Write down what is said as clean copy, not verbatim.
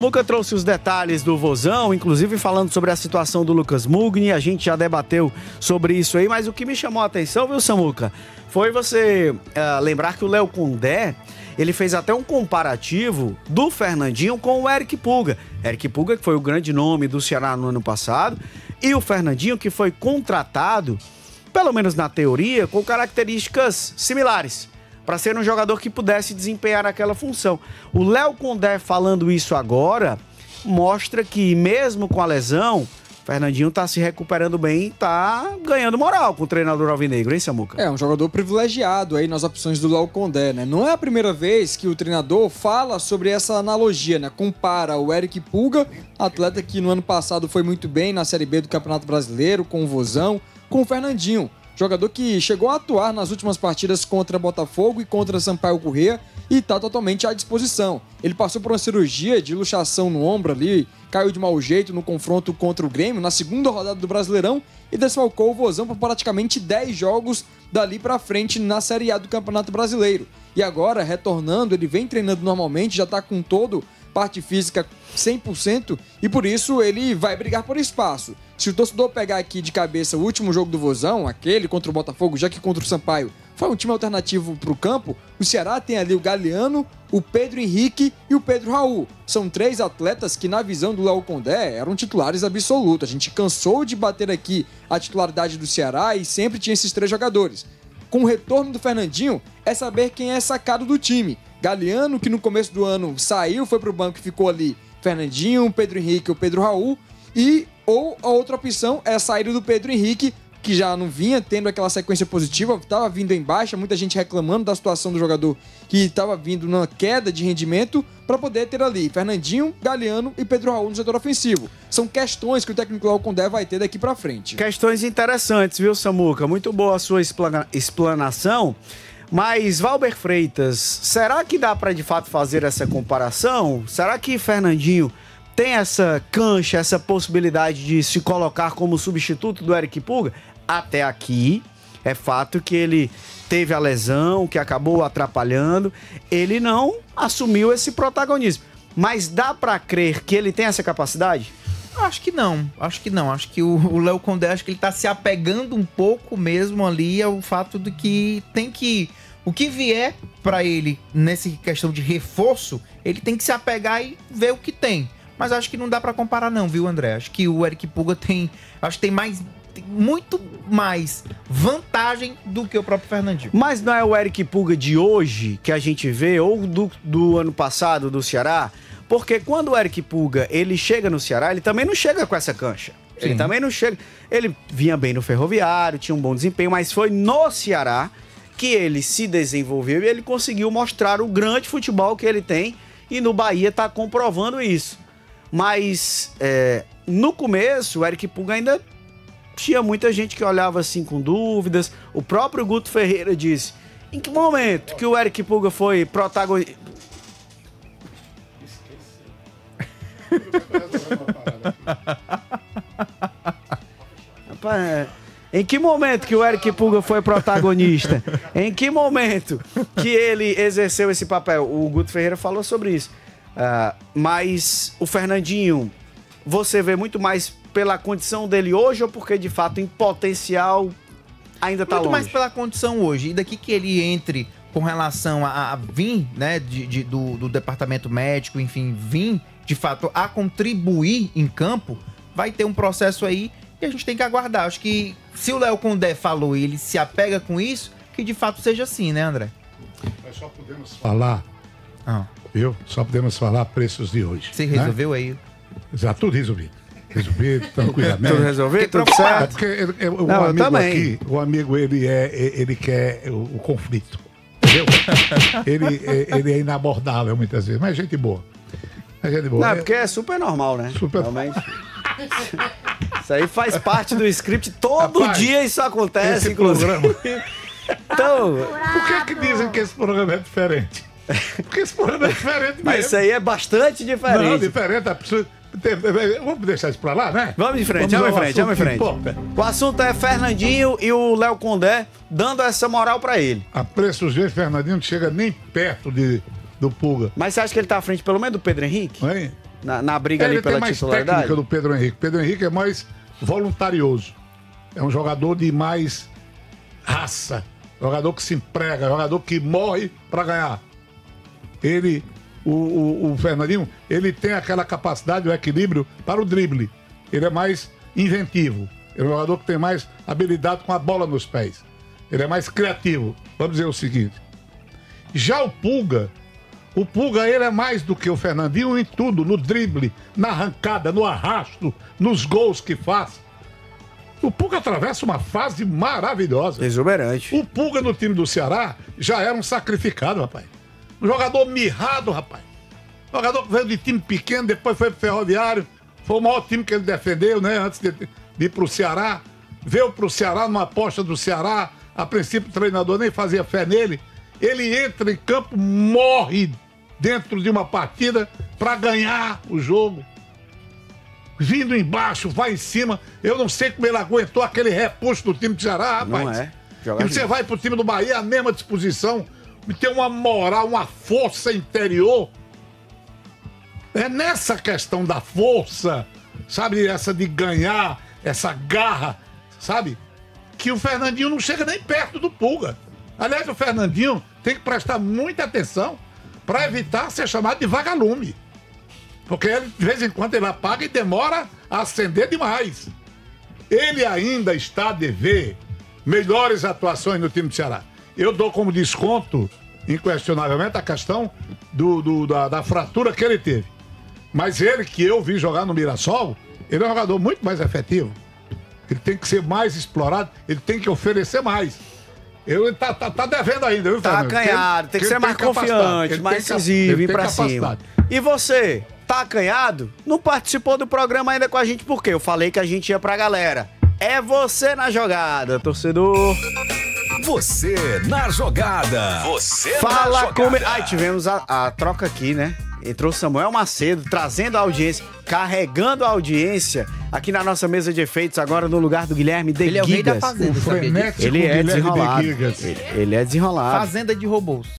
Samuca trouxe os detalhes do Vozão, inclusive falando sobre a situação do Lucas Mugni. A gente já debateu sobre isso aí, mas o que me chamou a atenção, viu, Samuca, foi você lembrar que o Léo Condé, ele fez até um comparativo do Fernandinho com o Eric Pulga. Eric Pulga, que foi o grande nome do Ceará no ano passado, e o Fernandinho, que foi contratado, pelo menos na teoria, com características similares, para ser um jogador que pudesse desempenhar aquela função. O Léo Condé falando isso agora mostra que, mesmo com a lesão, Fernandinho tá se recuperando bem e tá ganhando moral com o treinador alvinegro, hein, Samuca? É um jogador privilegiado aí nas opções do Léo Condé, né? Não é a primeira vez que o treinador fala sobre essa analogia, né? Compara o Eric Pulga, atleta que no ano passado foi muito bem na Série B do Campeonato Brasileiro, com o Vozão, com o Fernandinho. Jogador que chegou a atuar nas últimas partidas contra Botafogo e contra Sampaio Corrêa e está totalmente à disposição. Ele passou por uma cirurgia de luxação no ombro ali, caiu de mau jeito no confronto contra o Grêmio na segunda rodada do Brasileirão e desfalcou o Vozão por praticamente 10 jogos dali para frente na Série A do Campeonato Brasileiro. E agora, retornando, ele vem treinando normalmente, já está com todo parte física 100% e por isso ele vai brigar por espaço. Se o torcedor pegar aqui de cabeça o último jogo do Vozão, aquele contra o Botafogo, já que contra o Sampaio foi um time alternativo para o campo, o Ceará tem ali o Galeano, o Pedro Henrique e o Pedro Raul. São 3 atletas que, na visão do Léo Condé, eram titulares absolutos. A gente cansou de bater aqui a titularidade do Ceará e sempre tinha esses 3 jogadores. Com o retorno do Fernandinho, é saber quem é sacado do time. Galeano, que no começo do ano saiu, foi pro banco e ficou ali Fernandinho, Pedro Henrique ou Pedro Raul. Ou a outra opção é a saída do Pedro Henrique, que já não vinha tendo aquela sequência positiva, estava vindo em baixa, muita gente reclamando da situação do jogador que estava vindo numa queda de rendimento, para poder ter ali Fernandinho, Galeano e Pedro Raul no setor ofensivo. São questões que o técnico Léo Condé vai ter daqui para frente. Questões interessantes, viu, Samuca? Muito boa a sua explanação. Mas, Valber Freitas, será que dá para de fato fazer essa comparação? Será que Fernandinho tem essa cancha, essa possibilidade de se colocar como substituto do Eric Pulga? Até aqui, é fato que ele teve a lesão, que acabou atrapalhando, ele não assumiu esse protagonismo. Mas dá para crer que ele tem essa capacidade? Acho que não. Acho que o Léo Condé, acho que ele tá se apegando um pouco mesmo ali ao fato de que tem que... O que vier para ele nessa questão de reforço, ele tem que se apegar e ver o que tem. Mas acho que não dá para comparar não, viu, André? Acho que o Eric Pulga tem muito mais vantagem do que o próprio Fernandinho. Mas não é o Eric Pulga de hoje que a gente vê, ou do ano passado do Ceará? Porque quando o Eric Pulga, ele chega no Ceará, ele também não chega com essa cancha. Ele também não chega... Ele vinha bem no Ferroviário, tinha um bom desempenho, mas foi no Ceará que ele se desenvolveu e ele conseguiu mostrar o grande futebol que ele tem, e no Bahia tá comprovando isso. Mas no começo, o Eric Pulga ainda tinha muita gente que olhava assim com dúvidas. O próprio Guto Ferreira disse: em que momento que o Eric Pulga foi protagonista? Em que momento que o Eric Pulga foi protagonista? Em que momento que ele exerceu esse papel? O Guto Ferreira falou sobre isso. Mas o Fernandinho, você vê muito mais pela condição dele hoje ou porque de fato em potencial ainda tá longe? Muito mais pela condição hoje. E daqui que ele entre com relação a vir, né, do departamento médico, enfim, vir de fato a contribuir em campo, vai ter um processo aí e a gente tem que aguardar. Acho que se o Léo Condé falou e ele se apega com isso, que de fato seja assim, né, André? Nós só podemos falar, viu? Só podemos falar preços de hoje. Você resolveu aí? Já tudo resolvido. Resolvido, tranquilamente. Tudo resolvido? Tudo certo? Porque o amigo ele quer o conflito. Entendeu? ele é inabordável muitas vezes, mas gente boa. Não, porque é super normal, né? Super. Realmente. Isso aí faz parte do script. Todo dia isso acontece, inclusive. Então, por que dizem que esse programa é diferente? Porque esse programa é diferente mesmo. Mas isso aí é bastante diferente. Não, diferente. Vamos deixar isso pra lá, né? Vamos em frente, vamos em frente. O assunto é Fernandinho e o Léo Condé dando essa moral pra ele. A preços de Fernandinho não chega nem perto do Pulga. Mas você acha que ele tá à frente pelo menos do Pedro Henrique? Hein? na briga ali pela titularidade? Ele tem mais técnica do Pedro Henrique. Pedro Henrique é mais voluntarioso. É um jogador de mais raça. Jogador que se emprega, jogador que morre para ganhar. O Fernandinho, ele tem aquela capacidade, o equilíbrio para o drible. Ele é mais inventivo. Ele é um jogador que tem mais habilidade com a bola nos pés. Ele é mais criativo. Vamos dizer o seguinte. Já o Pulga ele é mais do que o Fernandinho em tudo, no drible, na arrancada, no arrasto, nos gols que faz. O Pulga atravessa uma fase maravilhosa. Exuberante. O Pulga no time do Ceará já era um sacrificado, rapaz. Um jogador mirrado, rapaz. Um jogador que veio de time pequeno, depois foi pro Ferroviário. Foi o maior time que ele defendeu, né? Antes de ir pro Ceará. Veio pro Ceará numa aposta do Ceará. A princípio o treinador nem fazia fé nele. Ele entra em campo, morre dentro de uma partida para ganhar o jogo. Vindo embaixo, vai em cima. Eu não sei como ele aguentou aquele repuxo do time do Ceará, rapaz. Não é. E você vai pro time do Bahia, a mesma disposição. Tem uma moral, uma força interior. É nessa questão da força, sabe? Essa de ganhar, essa garra, sabe? Que o Fernandinho não chega nem perto do Pulga. Aliás, o Fernandinho tem que prestar muita atenção para evitar ser chamado de vagalume. Porque ele, de vez em quando ele apaga e demora a acender demais. Ele ainda está a dever melhores atuações no time do Ceará. Eu dou como desconto, inquestionavelmente, a questão da fratura que ele teve. Mas ele, que eu vi jogar no Mirassol, ele é um jogador muito mais efetivo. Ele tem que ser mais explorado, ele tem que oferecer mais. Ele tá devendo ainda, viu, Fernando? Tá acanhado, tem que ser mais confiante, mais decisivo, ir pra cima. E você, tá acanhado? Não participou do programa ainda com a gente, por quê? Eu falei que a gente ia pra galera. É você na jogada, torcedor. Você na jogada. Você Fala na jogada. Comigo. Ai, tivemos a troca aqui, né? Entrou Samuel Macedo, trazendo a audiência, carregando a audiência aqui na nossa mesa de efeitos, agora no lugar do Guilherme de Ele é o rei da Gigas. fazenda, sabia disso? Ele é desenrolado. De Ele é desenrolado. Fazenda de robôs.